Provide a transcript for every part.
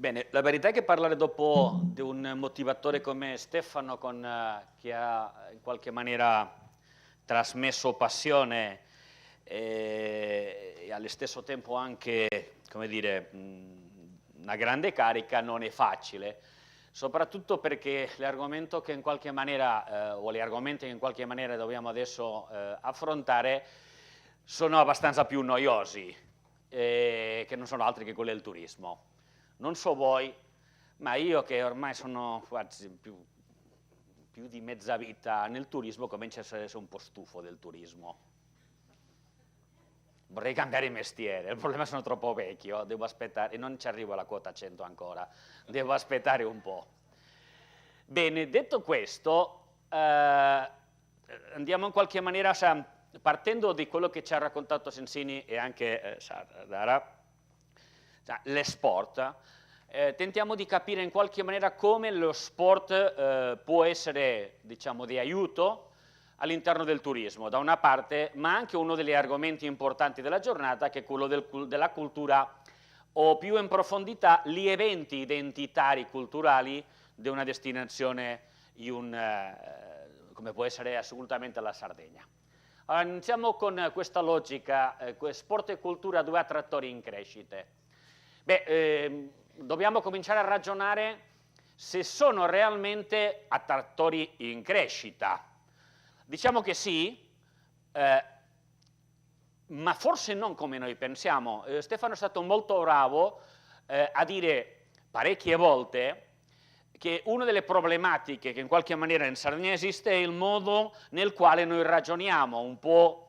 Bene, la verità è che parlare dopo di un motivatore come Stefano, che ha in qualche maniera trasmesso passione e allo stesso tempo anche, come dire, una grande carica, non è facile, soprattutto perché l'argomento che in qualche maniera, o gli argomenti che in qualche maniera dobbiamo adesso affrontare, sono abbastanza più noiosi, che non sono altri che quelli del turismo. Non so voi, ma io che ormai sono quasi più di mezza vita nel turismo, comincio a essere un po' stufo del turismo. Vorrei cambiare mestiere, il problema è che sono troppo vecchio, devo aspettare, e non ci arrivo alla quota 100 ancora, devo aspettare un po'. Bene, detto questo, andiamo in qualche maniera, partendo di quello che ci ha raccontato Sensini e anche Dara, le sport, tentiamo di capire in qualche maniera come lo sport può essere, diciamo, di aiuto all'interno del turismo, da una parte, ma anche uno degli argomenti importanti della giornata, che è quello della cultura, o più in profondità, gli eventi identitari culturali di una destinazione, come può essere assolutamente la Sardegna. Allora, iniziamo con questa logica, sport e cultura, due attrattori in crescita. Beh, dobbiamo cominciare a ragionare se sono realmente attrattori in crescita. Diciamo che sì, ma forse non come noi pensiamo. Stefano è stato molto bravo a dire parecchie volte che una delle problematiche che in qualche maniera in Sardegna esiste è il modo nel quale noi ragioniamo, un po'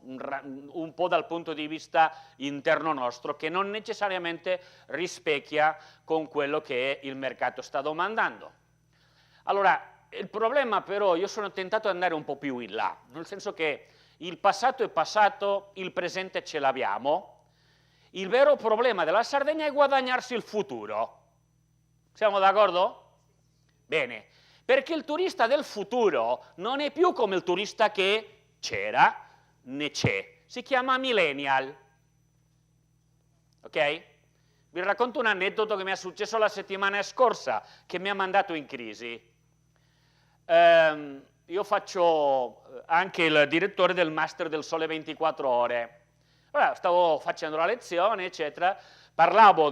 dal punto di vista interno nostro, che non necessariamente rispecchia con quello che il mercato sta domandando. Allora, il problema però, io sono tentato ad andare un po' più in là, nel senso che il passato è passato, il presente ce l'abbiamo, il vero problema della Sardegna è guadagnarsi il futuro. Siamo d'accordo? Bene, perché il turista del futuro non è più come il turista che c'era, né c'è, si chiama millennial. Ok? Vi racconto un aneddoto che mi è successo la settimana scorsa, che mi ha mandato in crisi. Io faccio anche il direttore del Master del Sole 24 Ore. Allora, stavo facendo la lezione, eccetera, parlavo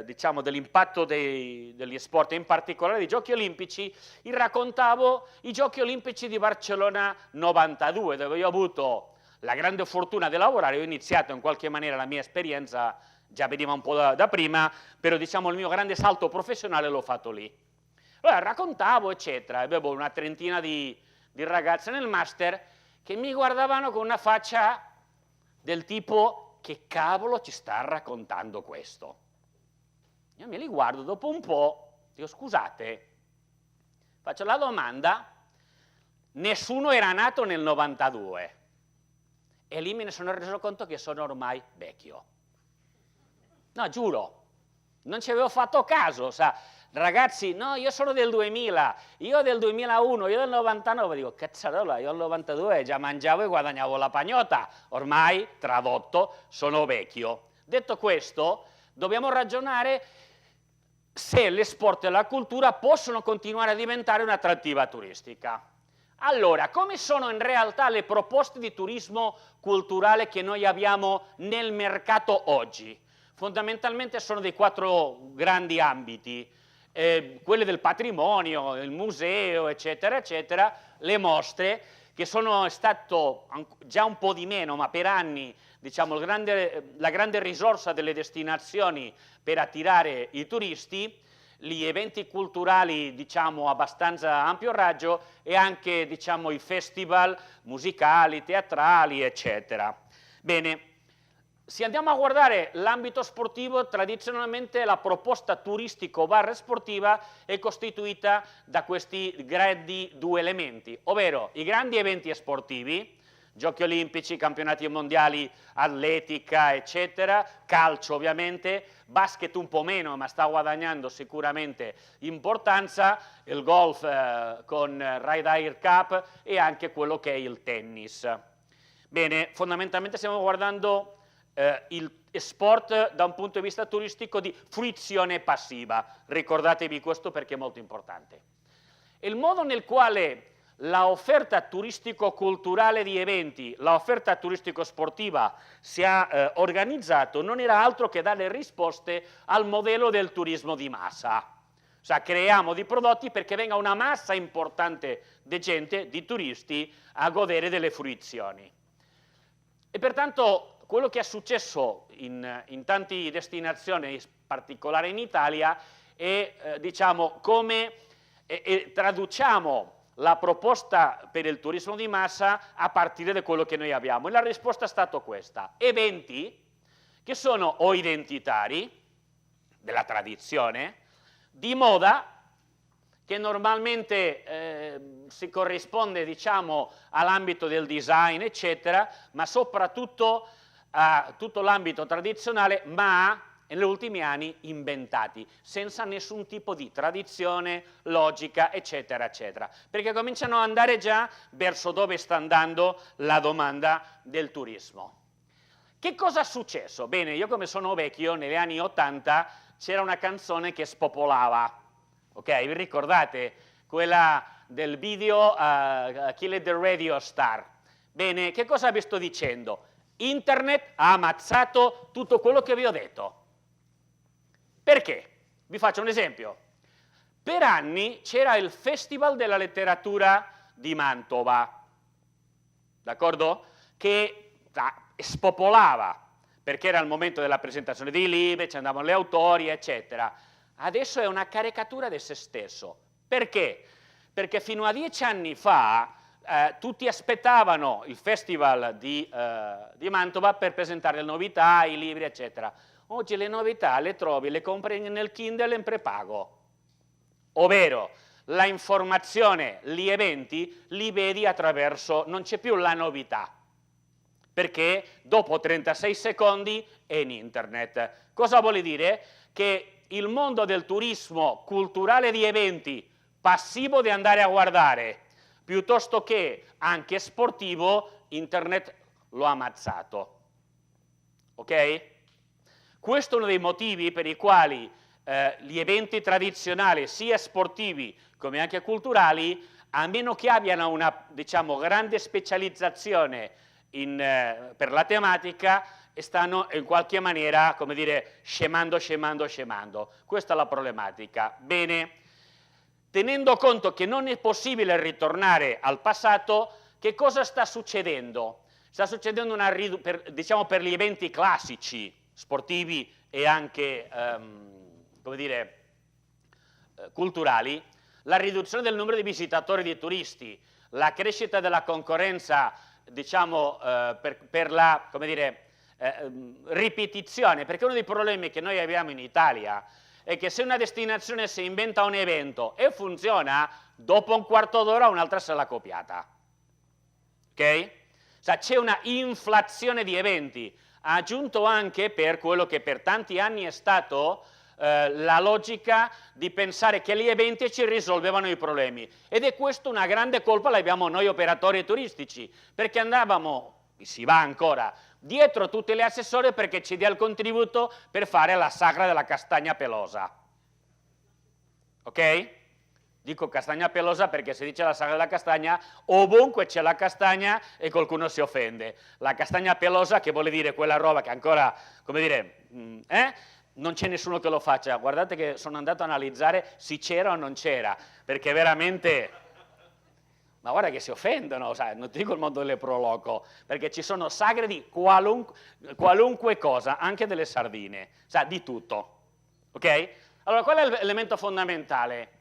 diciamo, dell'impatto degli sport, in particolare dei Giochi Olimpici, e raccontavo i Giochi Olimpici di Barcellona 92, dove io ho avuto la grande fortuna di lavorare. Ho iniziato in qualche maniera la mia esperienza, già veniva un po' da prima, però diciamo il mio grande salto professionale l'ho fatto lì. Allora raccontavo, eccetera, avevo una trentina di ragazze nel master che mi guardavano con una faccia del tipo: che cavolo ci sta raccontando questo? Io me li guardo, dopo un po', dico: scusate, faccio la domanda, nessuno era nato nel 92, e lì me ne sono reso conto che sono ormai vecchio. No, giuro, non ci avevo fatto caso, ragazzi, no, io sono del 2000, io del 2001, io del 99, dico, cazzarola, io al 92 già mangiavo e guadagnavo la pagnotta, ormai, tradotto, sono vecchio. Detto questo, dobbiamo ragionare se le sport e la cultura possono continuare a diventare un'attrattiva turistica. Allora, come sono in realtà le proposte di turismo culturale che noi abbiamo nel mercato oggi? Fondamentalmente sono dei 4 grandi ambiti. Quelle del patrimonio, il museo, eccetera, eccetera, le mostre, che sono stato già un po' di meno, ma per anni, diciamo, la grande risorsa delle destinazioni per attirare i turisti, gli eventi culturali, diciamo, abbastanza ampio raggio, e anche, diciamo, i festival musicali, teatrali, eccetera. Bene. Se andiamo a guardare l'ambito sportivo, tradizionalmente la proposta turistico-sportiva è costituita da questi grandi 2 elementi, ovvero i grandi eventi sportivi, Giochi Olimpici, campionati mondiali, atletica, eccetera, calcio ovviamente, basket un po' meno, ma sta guadagnando sicuramente importanza, il golf con Ryder Cup e anche quello che è il tennis. Bene, fondamentalmente stiamo guardando il sport da un punto di vista turistico di fruizione passiva. Ricordatevi questo perché è molto importante. Il modo nel quale la offerta turistico-culturale di eventi, la offerta turistico-sportiva si è organizzato non era altro che dare risposte al modello del turismo di massa. Cioè creiamo dei prodotti perché venga una massa importante di gente, di turisti, a godere delle fruizioni. E pertanto quello che è successo in tante destinazioni, in particolare in Italia, è diciamo come traduciamo la proposta per il turismo di massa a partire da quello che noi abbiamo. E la risposta è stata questa: eventi che sono o identitari, della tradizione, di moda, che normalmente si corrisponde, diciamo, all'ambito del design, eccetera, ma soprattutto a tutto l'ambito tradizionale, ma negli ultimi anni inventati, senza nessun tipo di tradizione, logica, eccetera, eccetera, perché cominciano ad andare già verso dove sta andando la domanda del turismo. Che cosa è successo? Bene, io come sono vecchio, negli anni 80 c'era una canzone che spopolava, ok? Vi ricordate? Quella del video Kill the Radio Star. Bene, che cosa vi sto dicendo? Internet ha ammazzato tutto quello che vi ho detto. Perché? Vi faccio un esempio. Per anni c'era il Festival della Letteratura di Mantova, d'accordo? Che spopolava, perché era il momento della presentazione dei libri, ci andavano gli autori, eccetera. Adesso è una caricatura di se stesso. Perché? Perché fino a 10 anni fa tutti aspettavano il Festival di Mantova per presentare le novità, i libri, eccetera. Oggi le novità le trovi, le compri nel Kindle in prepago. Ovvero, la informazione, gli eventi, li vedi attraverso, non c'è più la novità, perché dopo 36 secondi è in internet. Cosa vuol dire? Che il mondo del turismo culturale di eventi, passivo di andare a guardare, piuttosto che anche sportivo, internet lo ha ammazzato. Ok? Questo è uno dei motivi per i quali gli eventi tradizionali, sia sportivi come anche culturali, a meno che abbiano una, diciamo, grande specializzazione per la tematica, stanno in qualche maniera, come dire, scemando. Questa è la problematica. Bene, tenendo conto che non è possibile ritornare al passato, che cosa sta succedendo? Sta succedendo una diciamo per gli eventi classici, sportivi e anche, come dire, culturali, la riduzione del numero di visitatori e di turisti, la crescita della concorrenza, diciamo, per la, come dire, ripetizione, perché uno dei problemi che noi abbiamo in Italia è che se una destinazione si inventa un evento e funziona, dopo un quarto d'ora un'altra se l'ha copiata. Ok? Cioè, c'è una inflazione di eventi, ha aggiunto anche per quello che per tanti anni è stato la logica di pensare che gli eventi ci risolvevano i problemi, ed è questa una grande colpa l'abbiamo noi operatori turistici, perché andavamo, si va ancora, dietro tutte le assessore perché ci dia il contributo per fare la sagra della castagna pelosa. Ok? Dico castagna pelosa perché se dice la sagra della castagna, ovunque c'è la castagna e qualcuno si offende. La castagna pelosa, che vuole dire quella roba che ancora, come dire, non c'è nessuno che lo faccia. Guardate che sono andato a analizzare se c'era o non c'era, perché veramente... Ma guarda che si offendono, sai, non ti dico il mondo delle proloco, perché ci sono sagre di qualunque cosa, anche delle sardine, sai, di tutto. Ok? Allora, qual è l'elemento fondamentale?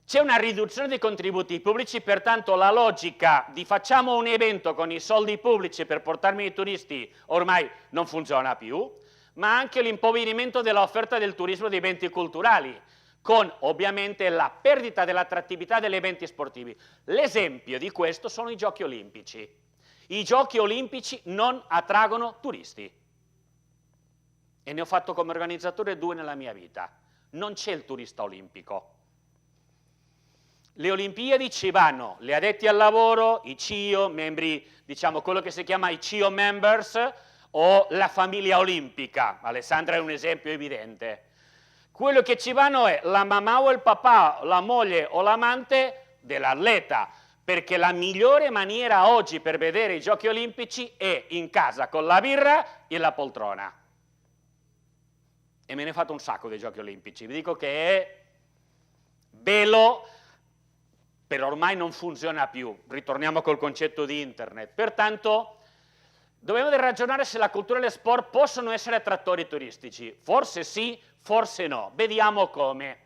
C'è una riduzione dei contributi pubblici, pertanto la logica di facciamo un evento con i soldi pubblici per portarmi i turisti ormai non funziona più, ma anche l'impoverimento dell'offerta del turismo dei eventi culturali, con ovviamente la perdita dell'attrattività degli eventi sportivi. L'esempio di questo sono i Giochi Olimpici. I Giochi Olimpici non attraggono turisti. E ne ho fatto come organizzatore 2 nella mia vita. Non c'è il turista olimpico. Le Olimpiadi ci vanno gli addetti al lavoro, i CIO, membri, diciamo quello che si chiama i CIO members, o la famiglia olimpica. Alessandra è un esempio evidente. Quello che ci vanno è la mamma o il papà, la moglie o l'amante dell'atleta, perché la migliore maniera oggi per vedere i giochi olimpici è in casa con la birra e la poltrona. E me ne ho fatto un sacco dei giochi olimpici, vi dico che è bello, però ormai non funziona più. Ritorniamo col concetto di internet. Pertanto dobbiamo ragionare se la cultura e lo sport possono essere attrattori turistici. Forse sì, forse no. Vediamo come.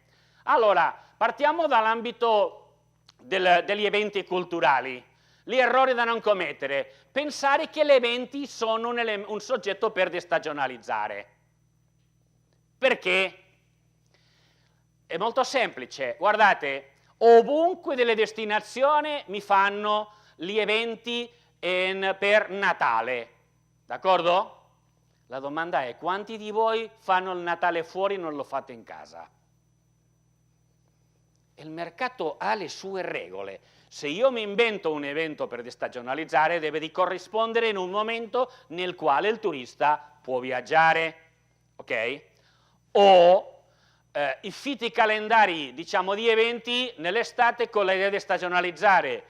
Allora, partiamo dall'ambito degli eventi culturali. Gli errori da non commettere. Pensare che gli eventi sono un soggetto per destagionalizzare. Perché? È molto semplice. Guardate, ovunque delle destinazioni mi fanno gli eventi per Natale, d'accordo? La domanda è: quanti di voi fanno il Natale fuori e non lo fate in casa? Il mercato ha le sue regole. Se io mi invento un evento per destagionalizzare, deve di corrispondere in un momento nel quale il turista può viaggiare, ok? O i fitti calendari, diciamo, di eventi nell'estate con l'idea di stagionalizzare.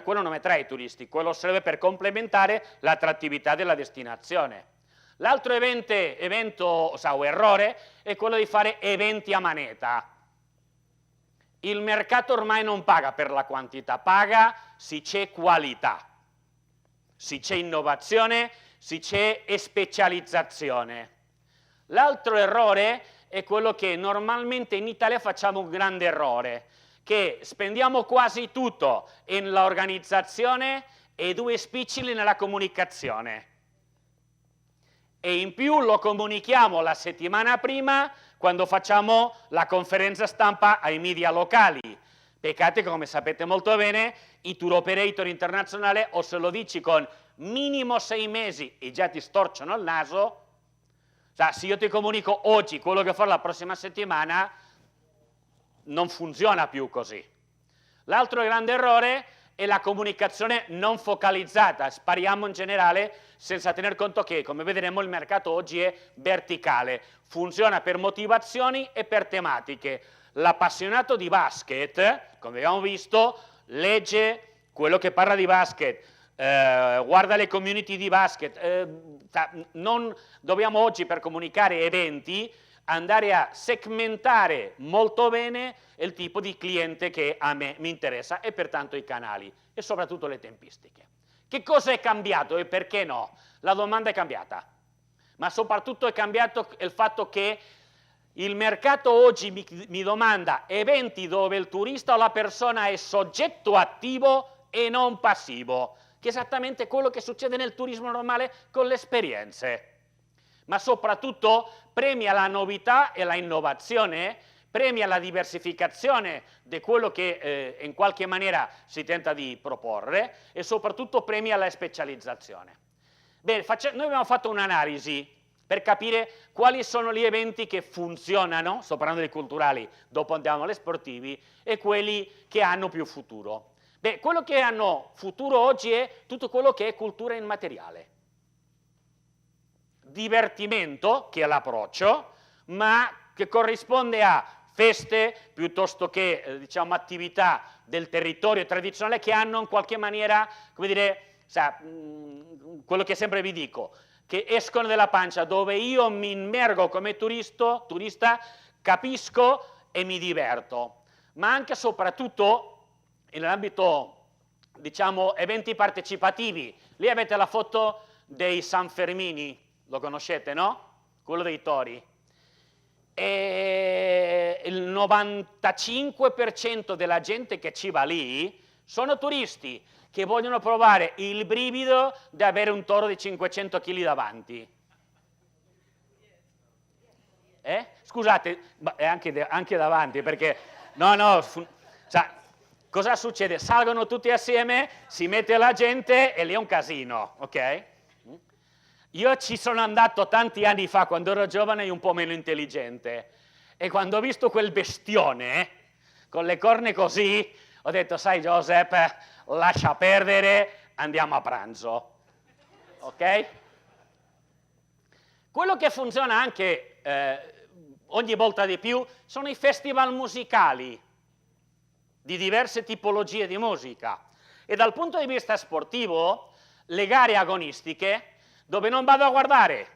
Quello non metterà i turisti, quello serve per complementare l'attrattività della destinazione. L'altro evento o errore è quello di fare eventi a manetta. Il mercato ormai non paga per la quantità, paga se c'è qualità, se c'è innovazione, se c'è specializzazione. L'altro errore è quello che normalmente in Italia facciamo un grande errore, che spendiamo quasi tutto nell'organizzazione e 2 spiccioli nella comunicazione. E in più lo comunichiamo la settimana prima quando facciamo la conferenza stampa ai media locali. Peccato che, come sapete molto bene, i tour operator internazionali o se lo dici con minimo 6 mesi e già ti storciano il naso. Cioè, se io ti comunico oggi quello che farò la prossima settimana, non funziona più così. L'altro grande errore è la comunicazione non focalizzata. Spariamo in generale senza tener conto che, come vedremo, il mercato oggi è verticale. Funziona per motivazioni e per tematiche. L'appassionato di basket, come abbiamo visto, legge quello che parla di basket, guarda le community di basket. Non dobbiamo oggi, per comunicare eventi, andare a segmentare molto bene il tipo di cliente che a me mi interessa e pertanto i canali e soprattutto le tempistiche. Che cosa è cambiato e perché no? La domanda è cambiata, ma soprattutto è cambiato il fatto che il mercato oggi mi domanda eventi dove il turista o la persona è soggetto attivo e non passivo, che è esattamente quello che succede nel turismo normale con le esperienze. Ma soprattutto premia la novità e la innovazione, premia la diversificazione di quello che in qualche maniera si tenta di proporre e soprattutto premia la specializzazione. Bene, noi abbiamo fatto un'analisi per capire quali sono gli eventi che funzionano, sto parlando dei culturali, dopo andiamo agli sportivi, e quelli che hanno più futuro. Beh, quello che hanno futuro oggi è tutto quello che è cultura immateriale. Divertimento, che è l'approccio, ma che corrisponde a feste piuttosto che diciamo, attività del territorio tradizionale che hanno in qualche maniera, come dire, quello che sempre vi dico, che escono dalla pancia, dove io mi immergo come turista, capisco e mi diverto, ma anche e soprattutto nell'ambito, diciamo, eventi partecipativi. Lì avete la foto dei Sanfermini, lo conoscete, no? Quello dei tori. E il 95% della gente che ci va lì sono turisti che vogliono provare il brivido di avere un toro di 500 kg davanti. Scusate, anche davanti, perché cosa succede? Salgono tutti assieme, si mette la gente e lì è un casino, ok? Io ci sono andato tanti anni fa, quando ero giovane e un po' meno intelligente, e quando ho visto quel bestione, con le corna così, ho detto, sai Giuseppe, lascia perdere, andiamo a pranzo, ok? Quello che funziona anche ogni volta di più sono i festival musicali di diverse tipologie di musica. E dal punto di vista sportivo, le gare agonistiche, dove non vado a guardare,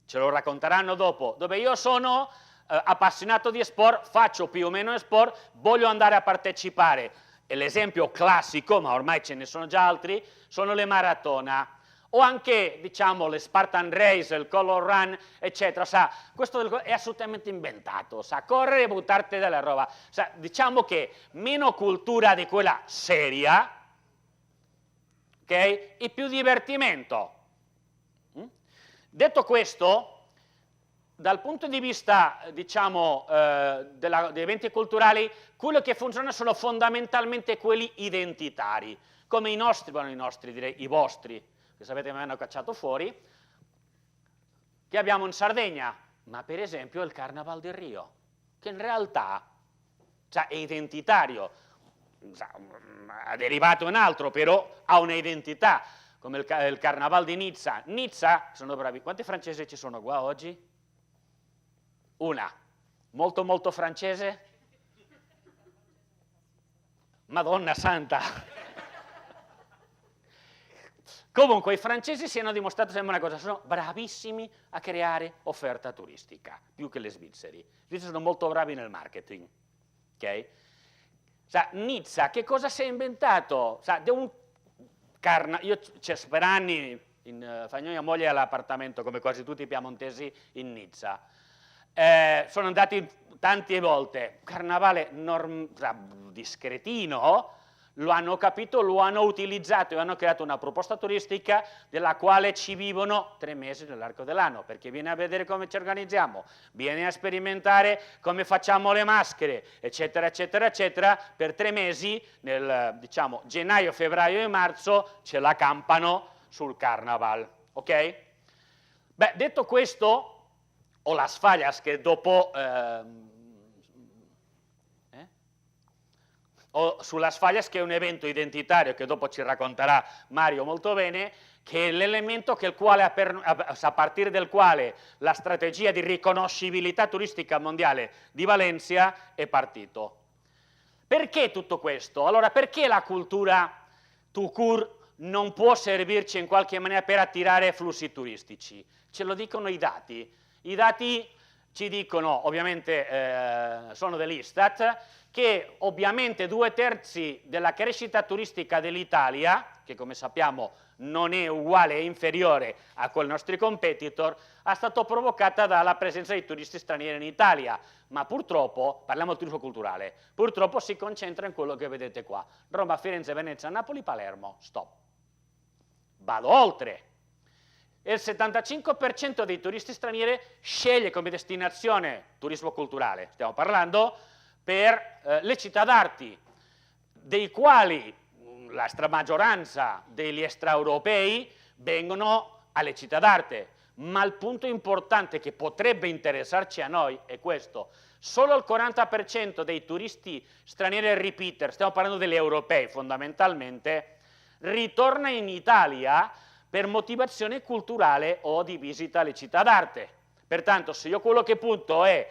ce lo racconteranno dopo, dove io sono appassionato di sport, faccio più o meno sport, voglio andare a partecipare. E l'esempio classico, ma ormai ce ne sono già altri, sono le maratona o anche, diciamo, le Spartan Race, il Color Run, eccetera. Sa, questo è assolutamente inventato, sa, correre e buttarti della roba. Sa, diciamo che meno cultura di quella seria, ok? E più divertimento. Detto questo, dal punto di vista, diciamo, degli eventi culturali, quello che funziona sono fondamentalmente quelli identitari, come i nostri, bueno, direi, i vostri, che sapete mi hanno cacciato fuori, che abbiamo in Sardegna, ma per esempio il Carnaval del Rio, che in realtà cioè, è identitario, ha derivato un altro, però ha un'identità, come il Carnaval di Nizza. Nizza, sono bravi, quanti francesi ci sono qua oggi? Una, molto molto francese? Madonna santa! Comunque i francesi si hanno dimostrato sempre una cosa, sono bravissimi a creare offerta turistica, più che gli svizzeri. Gli svizzeri sono molto bravi nel marketing, ok? Sa, Nizza, che cosa si è inventato? Sa, io per anni, mia moglie all'appartamento, come quasi tutti i piemontesi, in Nizza. Sono andati tante volte, carnavale discretino, lo hanno capito, lo hanno utilizzato e hanno creato una proposta turistica della quale ci vivono 3 mesi nell'arco dell'anno, perché viene a vedere come ci organizziamo, viene a sperimentare come facciamo le maschere, eccetera, eccetera, eccetera, per 3 mesi, nel, diciamo, gennaio, febbraio e marzo, ce la campano sul carnaval, ok? Beh, detto questo, ho las fallas che dopo... o sull'As Fallas, che è un evento identitario che dopo ci racconterà Mario molto bene, che è l'elemento a partire del quale la strategia di riconoscibilità turistica mondiale di Valencia è partito. Perché tutto questo? Allora, perché la cultura tout court non può servirci in qualche maniera per attirare flussi turistici? Ce lo dicono i dati. I dati ci dicono, ovviamente sono dell'Istat, che ovviamente 2/3 della crescita turistica dell'Italia, che come sappiamo non è uguale e inferiore a quei nostri competitor, è stata provocata dalla presenza di turisti stranieri in Italia, ma purtroppo, parliamo di turismo culturale, purtroppo si concentra in quello che vedete qua, Roma, Firenze, Venezia, Napoli, Palermo, stop. Vado oltre. Il 75% dei turisti stranieri sceglie come destinazione turismo culturale, stiamo parlando, per le città d'arte, dei quali la stramaggioranza degli extraeuropei vengono alle città d'arte, ma il punto importante che potrebbe interessarci a noi è questo: solo il 40% dei turisti stranieri repeater, stiamo parlando degli europei fondamentalmente, ritorna in Italia per motivazione culturale o di visita alle città d'arte. Pertanto, se io quello che punto è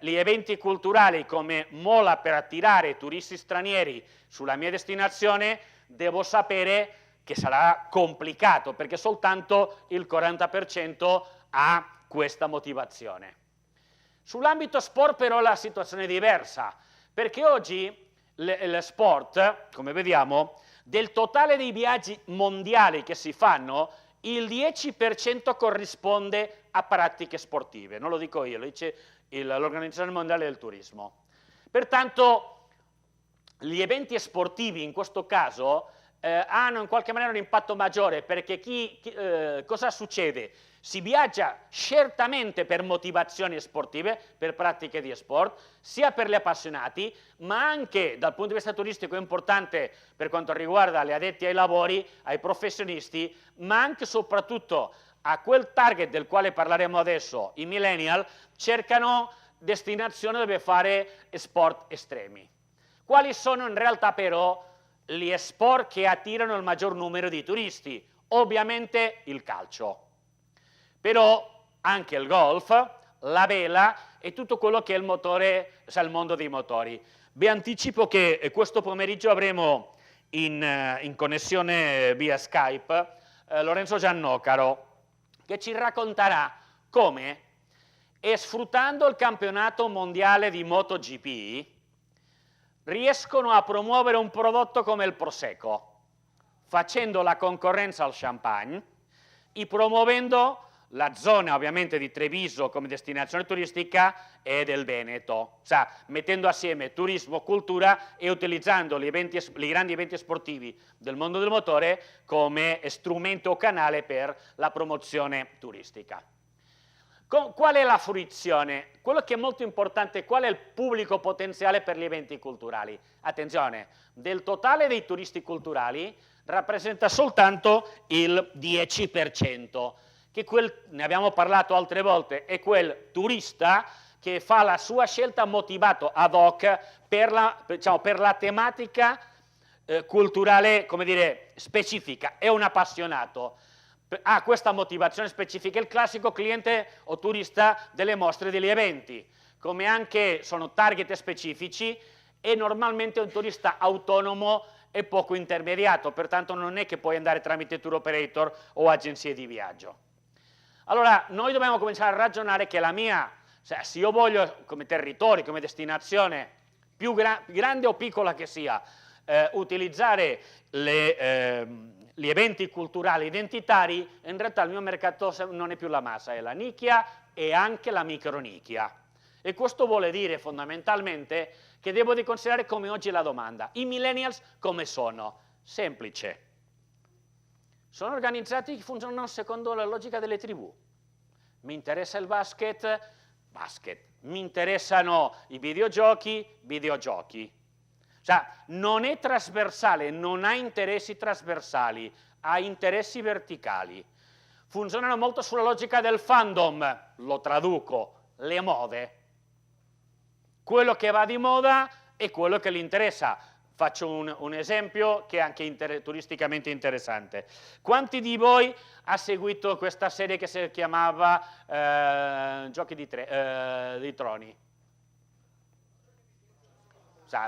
gli eventi culturali come mola per attirare turisti stranieri sulla mia destinazione, devo sapere che sarà complicato, perché soltanto il 40% ha questa motivazione. Sull'ambito sport però la situazione è diversa, perché oggi lo sport, come vediamo, del totale dei viaggi mondiali che si fanno, il 10% corrisponde a pratiche sportive, non lo dico io, lo dice l'Organizzazione Mondiale del Turismo. Pertanto gli eventi sportivi in questo caso hanno in qualche maniera un impatto maggiore, perché cosa succede? Si viaggia certamente per motivazioni sportive, per pratiche di sport, sia per gli appassionati, ma anche dal punto di vista turistico è importante per quanto riguarda gli addetti ai lavori, ai professionisti, ma anche e soprattutto a quel target del quale parleremo adesso, i millennial, cercano destinazioni dove fare sport estremi. Quali sono in realtà però gli sport che attirano il maggior numero di turisti? Ovviamente il calcio. Però anche il golf, la vela e tutto quello che è il motore, il mondo dei motori. Vi anticipo che questo pomeriggio avremo in connessione via Skype Lorenzo Giannocaro, che ci racconterà come, e sfruttando il campionato mondiale di MotoGP, riescono a promuovere un prodotto come il Prosecco, facendo la concorrenza al champagne e promuovendo la zona ovviamente di Treviso come destinazione turistica e del Veneto, mettendo assieme turismo, cultura e utilizzando i grandi eventi sportivi del mondo del motore come strumento o canale per la promozione turistica. Qual è la fruizione? Quello che è molto importante, qual è il pubblico potenziale per gli eventi culturali? Attenzione, del totale dei turisti culturali rappresenta soltanto il 10%, che ne abbiamo parlato altre volte, è quel turista che fa la sua scelta motivato ad hoc per la tematica culturale, come dire, specifica, è un appassionato, ha questa motivazione specifica, il classico cliente o turista delle mostre e degli eventi, come anche sono target specifici e normalmente un turista autonomo e poco intermediato, pertanto non è che puoi andare tramite tour operator o agenzie di viaggio. Allora, noi dobbiamo cominciare a ragionare che se io voglio come territorio, come destinazione, più grande o piccola che sia, utilizzare gli eventi culturali identitari, in realtà il mio mercato non è più la massa, è la nicchia e anche la micronicchia. E questo vuole dire fondamentalmente che devo considerare come oggi la domanda. I millennials come sono? Semplice. Sono organizzati che funzionano secondo la logica delle tribù. Mi interessa il basket, basket. Mi interessano i videogiochi, videogiochi. Non è trasversale, non ha interessi trasversali, ha interessi verticali. Funzionano molto sulla logica del fandom, lo traduco, le mode. Quello che va di moda è quello che gli interessa. Faccio un esempio che è anche turisticamente interessante. Quanti di voi ha seguito questa serie che si chiamava Giochi dei Troni?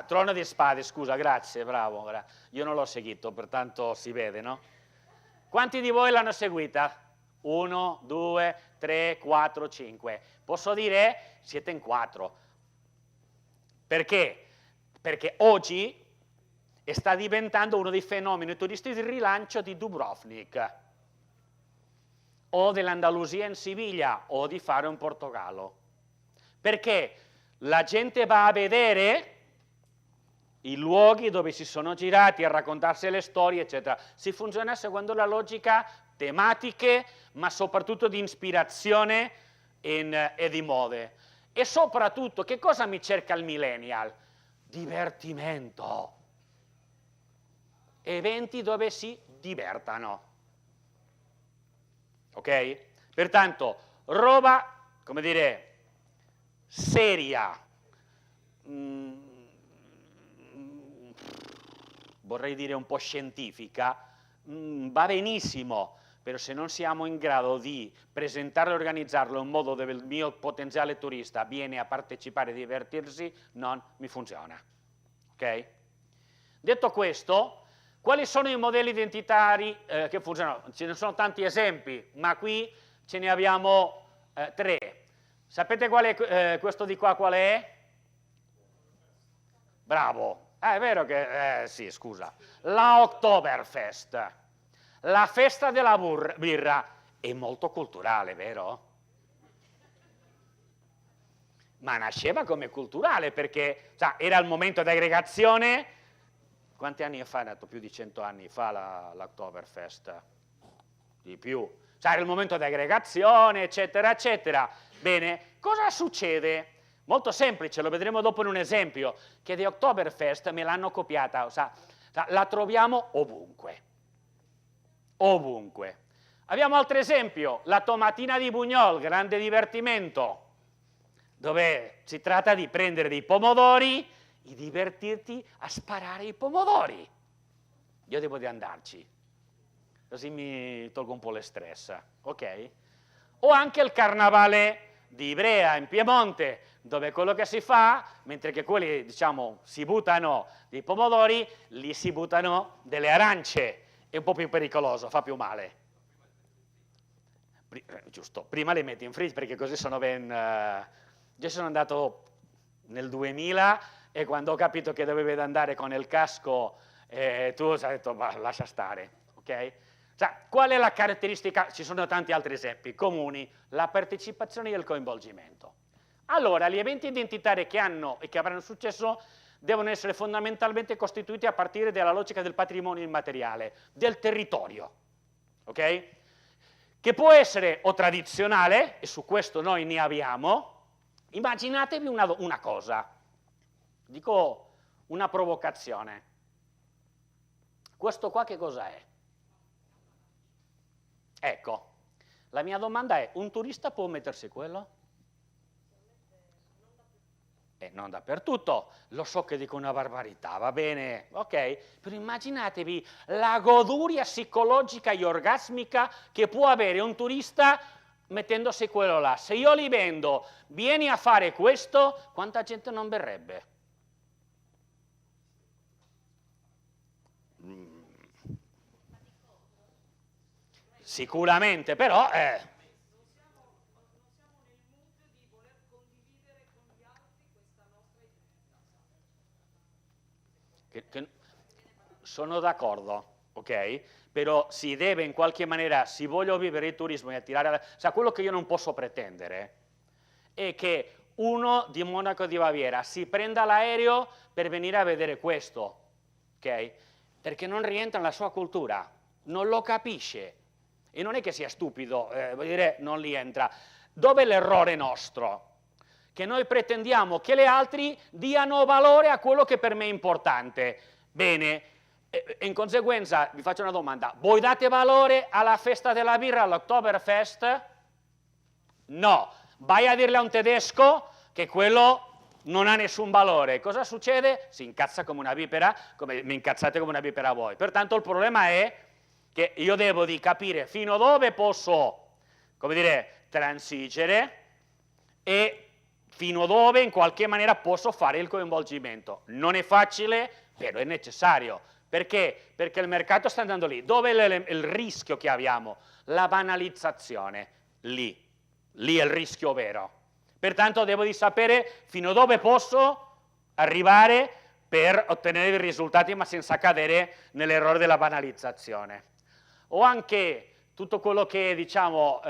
Trono di Spade, scusa, grazie, bravo. Io non l'ho seguito, pertanto si vede, no? Quanti di voi l'hanno seguita? 1, 2, 3, 4, 5. Posso dire? Siete in 4. Perché? Perché oggi sta diventando uno dei fenomeni turistici di rilancio di Dubrovnik, o dell'Andalusia in Siviglia, o di Faro in Portogallo. Perché la gente va a vedere i luoghi dove si sono girati, a raccontarsi le storie, eccetera. Si funziona secondo la logica tematiche, ma soprattutto di ispirazione e di mode. E soprattutto, che cosa mi cerca il millennial? Divertimento. Eventi dove si divertano. Ok? Pertanto, roba, come dire, seria, vorrei dire un po' scientifica, va benissimo, però se non siamo in grado di presentarlo e organizzarlo in modo dove il mio potenziale turista viene a partecipare e divertirsi, non mi funziona. Ok? Detto questo, quali sono i modelli identitari che funzionano? Ce ne sono tanti esempi, ma qui ce ne abbiamo 3. Sapete qual è questo di qua qual è? Bravo. È vero che, sì, scusa, la Oktoberfest, la festa della birra, è molto culturale, vero? Ma nasceva come culturale perché era il momento di aggregazione. Quanti anni fa è nato? Più di 100 anni fa l'Oktoberfest? Di più. Era il momento di aggregazione, eccetera, eccetera. Bene, cosa succede? Molto semplice, lo vedremo dopo in un esempio, che di Oktoberfest me l'hanno copiata, la troviamo ovunque. Ovunque. Abbiamo altro esempio, la tomatina di Buñol, grande divertimento, dove si tratta di prendere dei pomodori e divertirti a sparare i pomodori. Io devo di andarci, così mi tolgo un po' le stress, ok? o anche il carnevale di Ivrea in Piemonte, dove quello che si fa, mentre che quelli, diciamo, si buttano dei pomodori, lì si buttano delle arance, è un po' più pericoloso, fa più male. Giusto, prima le metti in freeze perché così sono ben... Io sono andato nel 2000 e quando ho capito che dovevo andare con il casco, tu hai detto, lascia stare, ok? Cioè, qual è la caratteristica? Ci sono tanti altri esempi comuni, la partecipazione e il coinvolgimento. Allora, gli eventi identitari che hanno e che avranno successo devono essere fondamentalmente costituiti a partire dalla logica del patrimonio immateriale, del territorio, ok? Che può essere o tradizionale, e su questo noi ne abbiamo. Immaginatevi una cosa, dico una provocazione. Questo qua che cosa è? Ecco, la mia domanda è, un turista può mettersi quello? Non dappertutto, lo so che dico una barbarità, va bene, ok? Però immaginatevi la goduria psicologica e orgasmica che può avere un turista mettendosi quello là. Se io gli vendo, vieni a fare questo, quanta gente non verrebbe? Sicuramente, però... sono d'accordo, ok? Però si deve in qualche maniera, se voglio vivere il turismo e attirare... Cioè, quello che io non posso pretendere è che uno di Monaco di Baviera si prenda l'aereo per venire a vedere questo, ok? Perché non rientra nella sua cultura, non lo capisce. E non è che sia stupido, vuol dire non li entra. Dov'è l'errore nostro? Che noi pretendiamo che gli altri diano valore a quello che per me è importante. Bene, in conseguenza vi faccio una domanda, voi date valore alla festa della birra, all'Oktoberfest? No, vai a dirle a un tedesco che quello non ha nessun valore. Cosa succede? Si incazza come una vipera, come mi incazzate come una vipera voi. Pertanto il problema è che io devo di capire fino dove posso, come dire, transigere e fino dove in qualche maniera posso fare il coinvolgimento. Non è facile, però è necessario. Perché? Perché il mercato sta andando lì. Dove è il rischio che abbiamo? La banalizzazione. Lì è il rischio vero. Pertanto devo di sapere fino dove posso arrivare per ottenere i risultati, ma senza cadere nell'errore della banalizzazione. O anche tutto quello che è, diciamo,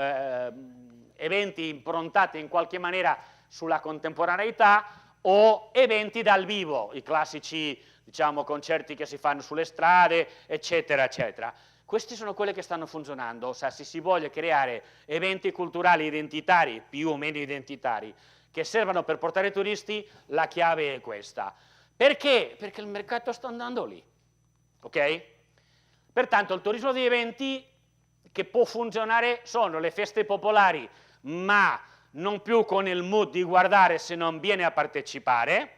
eventi improntati in qualche maniera sulla contemporaneità o eventi dal vivo, i classici, diciamo, concerti che si fanno sulle strade, eccetera, eccetera. Questi sono quelli che stanno funzionando, cioè se si vuole creare eventi culturali identitari, più o meno identitari, che servano per portare turisti, la chiave è questa. Perché? Perché il mercato sta andando lì, ok? Pertanto il turismo di eventi che può funzionare sono le feste popolari, ma non più con il mood di guardare se non viene a partecipare,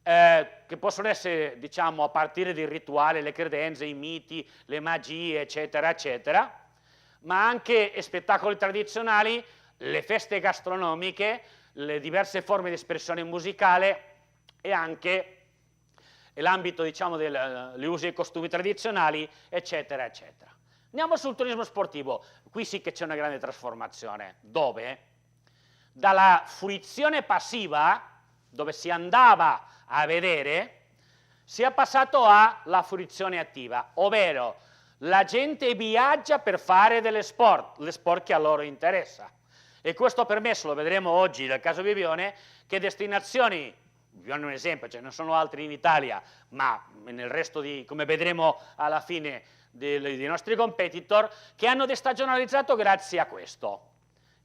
che possono essere, diciamo, a partire dal rituale, le credenze, i miti, le magie, eccetera, eccetera, ma anche spettacoli tradizionali, le feste gastronomiche, le diverse forme di espressione musicale e anche l'ambito, diciamo, degli usi e costumi tradizionali, eccetera, eccetera. Andiamo sul turismo sportivo. Qui sì che c'è una grande trasformazione. Dove? Dalla fruizione passiva, dove si andava a vedere, si è passato alla fruizione attiva, ovvero la gente viaggia per fare delle sport, le sport che a loro interessa. E questo ha permesso, lo vedremo oggi nel caso Bibbione, che destinazioni, vi do un esempio, ce ne sono altri in Italia, ma nel resto come vedremo alla fine dei nostri competitor, che hanno destagionalizzato grazie a questo.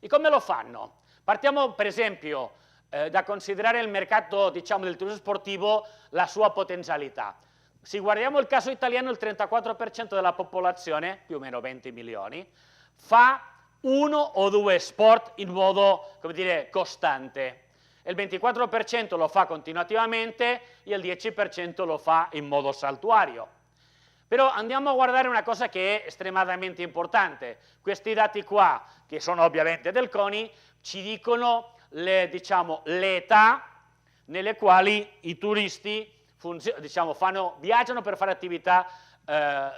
E come lo fanno? Partiamo per esempio da considerare il mercato, diciamo, del turismo sportivo, la sua potenzialità. Se guardiamo il caso italiano, il 34% della popolazione, più o meno 20 milioni, fa uno o due sport in modo, come dire, costante. Il 24% lo fa continuativamente e il 10% lo fa in modo saltuario. Però andiamo a guardare una cosa che è estremamente importante. Questi dati qua, che sono ovviamente del CONI, ci dicono diciamo, le età nelle quali i turisti diciamo, viaggiano per fare attività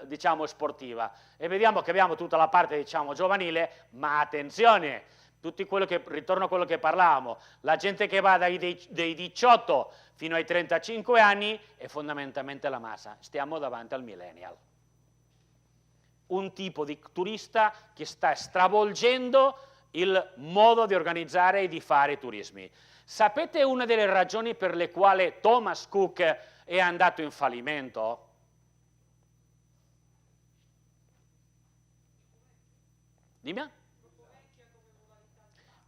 diciamo, sportiva. E vediamo che abbiamo tutta la parte diciamo, giovanile, ma attenzione, ritorno a quello che parlavamo, la gente che va dei 18 fino ai 35 anni è fondamentalmente la massa, stiamo davanti al millennial. Un tipo di turista che sta stravolgendo il modo di organizzare e di fare i turismi. Sapete una delle ragioni per le quali Thomas Cook è andato in fallimento? Dimmi?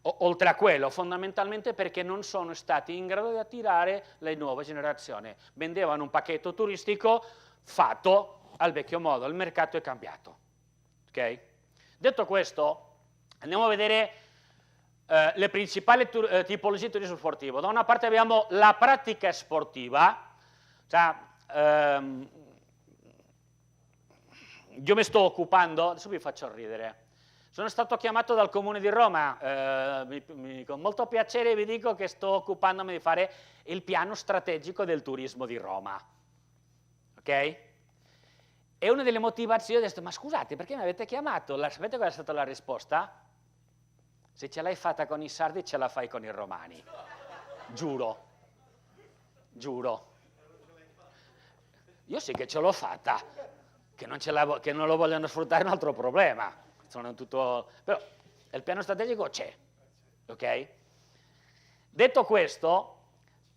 Oltre a quello, fondamentalmente perché non sono stati in grado di attirare le nuove generazioni. Vendevano un pacchetto turistico fatto al vecchio modo, il mercato è cambiato. Okay? Detto questo, andiamo a vedere le principali tipologie di turismo sportivo. Da una parte abbiamo la pratica sportiva, cioè, io mi sto occupando, adesso vi faccio ridere. Sono stato chiamato dal Comune di Roma, con molto piacere vi dico che sto occupandomi di fare il piano strategico del turismo di Roma. Ok? E una delle motivazioni ho detto, ma scusate, perché mi avete chiamato? Sapete qual è stata la risposta? Se ce l'hai fatta con i sardi, ce la fai con i romani. Giuro. Giuro. Io sì che ce l'ho fatta, che non lo vogliono sfruttare è un altro problema. Però il piano strategico c'è, ok? Detto questo,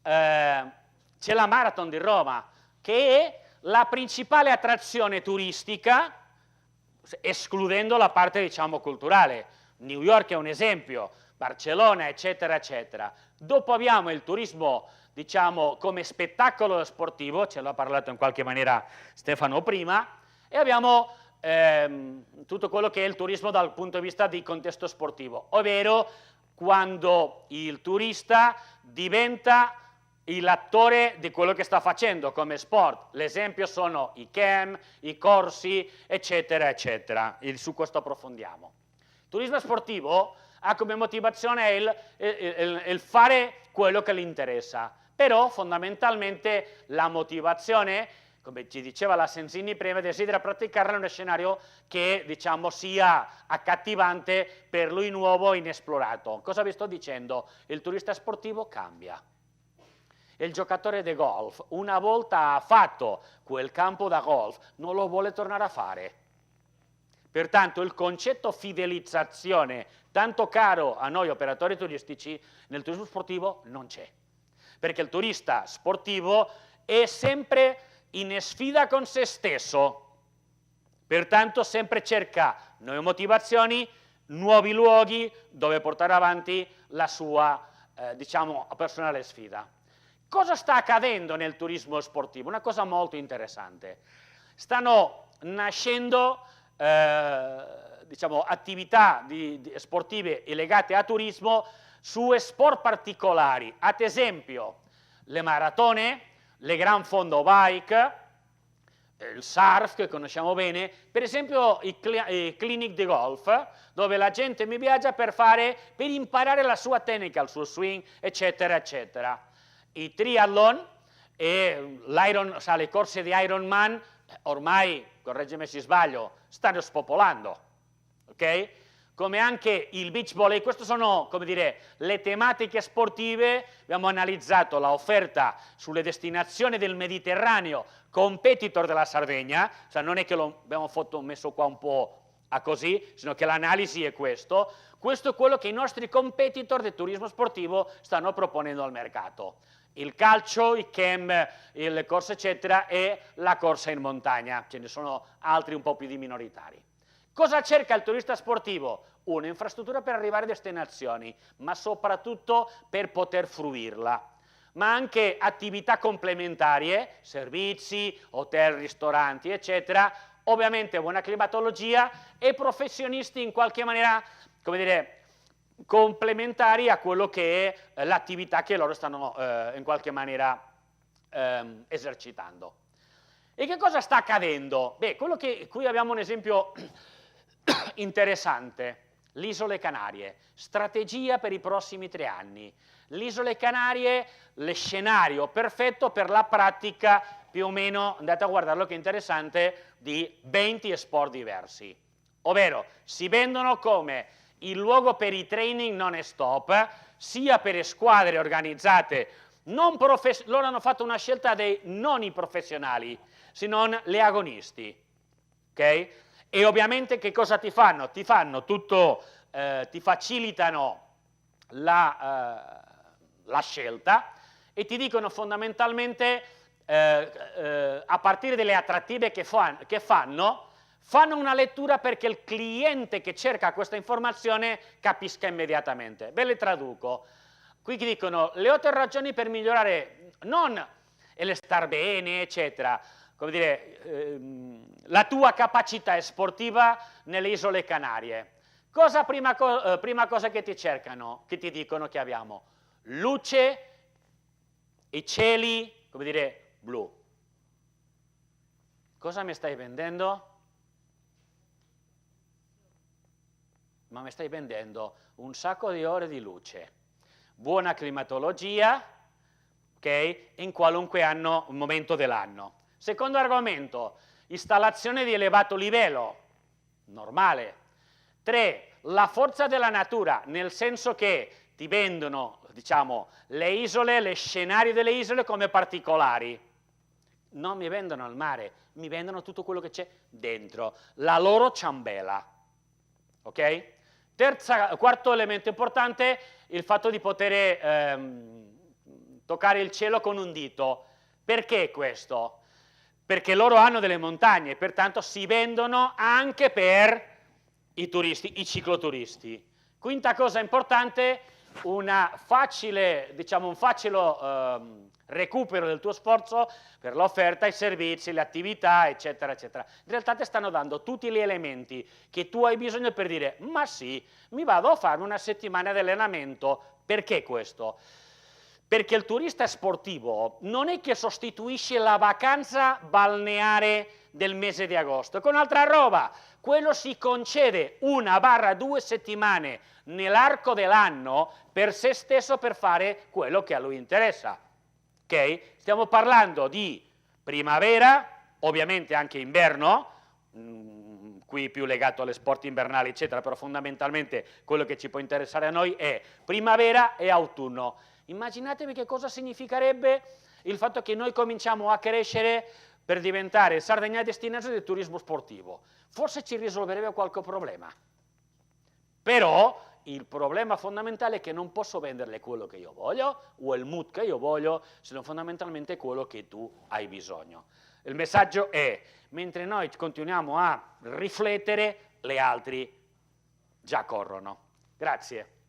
c'è la Marathon di Roma, che è la principale attrazione turistica, escludendo la parte, diciamo, culturale. New York è un esempio, Barcellona, eccetera, eccetera. Dopo abbiamo il turismo, diciamo, come spettacolo sportivo, ce l'ha parlato in qualche maniera Stefano prima, e abbiamo tutto quello che è il turismo dal punto di vista di contesto sportivo, ovvero quando il turista diventa l'attore di quello che sta facendo come sport. L'esempio sono i camp, i corsi, eccetera, eccetera. Su questo approfondiamo. Il turismo sportivo ha come motivazione il fare quello che gli interessa, però fondamentalmente la motivazione, come ci diceva la Sensini prima, desidera praticarla in uno scenario che, diciamo, sia accattivante per lui, nuovo e inesplorato. Cosa vi sto dicendo? Il turista sportivo cambia. Il giocatore di golf, una volta ha fatto quel campo da golf, non lo vuole tornare a fare. Pertanto il concetto fidelizzazione, tanto caro a noi operatori turistici, nel turismo sportivo non c'è. Perché il turista sportivo è sempre in sfida con se stesso, pertanto sempre cerca nuove motivazioni, nuovi luoghi dove portare avanti la sua, diciamo, personale sfida. Cosa sta accadendo nel turismo sportivo? Una cosa molto interessante. Stanno nascendo diciamo, attività sportive legate a turismo su sport particolari, ad esempio le maratone, le Gran Fondo Bike, il surf che conosciamo bene, per esempio i clinic di golf, dove la gente mi viaggia per imparare la sua tecnica, il suo swing, eccetera, eccetera. I triathlon e le corse di Ironman, ormai, correggimi se sbaglio, stanno spopolando, ok? Come anche il beach volley, queste sono, come dire, le tematiche sportive. Abbiamo analizzato l'offerta sulle destinazioni del Mediterraneo, competitor della Sardegna, cioè non è che lo abbiamo messo qua un po' a così, sino che l'analisi è questo. Questo è quello che i nostri competitor del turismo sportivo stanno proponendo al mercato. Il calcio, i camp, le corse eccetera e la corsa in montagna, ce ne sono altri un po' più di minoritari. Cosa cerca il turista sportivo? Un'infrastruttura per arrivare a destinazioni, ma soprattutto per poter fruirla, ma anche attività complementarie, servizi, hotel, ristoranti, eccetera, ovviamente buona climatologia e professionisti in qualche maniera, come dire, complementari a quello che è l'attività che loro stanno in qualche maniera esercitando. E che cosa sta accadendo? Beh, qui abbiamo un esempio interessante, le Isole Canarie, strategia per i prossimi 3 anni. Le Isole Canarie, lo scenario perfetto per la pratica, più o meno, andate a guardarlo che è interessante, di 20 sport diversi. Ovvero, si vendono come il luogo per i training non stop, sia per le squadre organizzate, loro hanno fatto una scelta dei non i professionali, se non gli agonisti, ok? E ovviamente che cosa ti fanno? Ti fanno tutto, ti facilitano la scelta e ti dicono fondamentalmente, a partire dalle attrattive che fanno una lettura perché il cliente che cerca questa informazione capisca immediatamente. Ve le traduco. Qui dicono le 8 ragioni per migliorare, non e star bene, eccetera, come dire, la tua capacità sportiva nelle Isole Canarie. Prima cosa che ti cercano, che ti dicono che abbiamo? Luce e cieli, come dire, blu. Cosa mi stai vendendo? Ma mi stai vendendo un sacco di ore di luce, buona climatologia, ok? In qualunque momento dell'anno. Secondo argomento, installazione di elevato livello, normale. 3, la forza della natura, nel senso che ti vendono, diciamo, le isole, le scenari delle isole come particolari. Non mi vendono il mare, mi vendono tutto quello che c'è dentro, la loro ciambella, ok? Quarto elemento importante, il fatto di poter toccare il cielo con un dito. Perché questo? Perché loro hanno delle montagne, pertanto si vendono anche per i turisti, i cicloturisti. Quinta cosa importante, un facile recupero del tuo sforzo per l'offerta, i servizi, le attività, eccetera, eccetera. In realtà ti stanno dando tutti gli elementi che tu hai bisogno per dire, ma sì, mi vado a farmi una settimana di allenamento. Perché questo? Perché il turista sportivo non è che sostituisce la vacanza balneare del mese di agosto, con altra roba, quello si concede 1-2 settimane nell'arco dell'anno per se stesso per fare quello che a lui interessa. Ok? Stiamo parlando di primavera, ovviamente anche inverno, qui più legato alle sport invernali, eccetera, però fondamentalmente quello che ci può interessare a noi è primavera e autunno. Immaginatevi che cosa significherebbe il fatto che noi cominciamo a crescere per diventare Sardegna destinazione del turismo sportivo. Forse ci risolverebbe qualche problema. Però il problema fondamentale è che non posso venderle quello che io voglio o il mood che io voglio, se non fondamentalmente quello che tu hai bisogno. Il messaggio è, mentre noi continuiamo a riflettere, le altri già corrono. Grazie.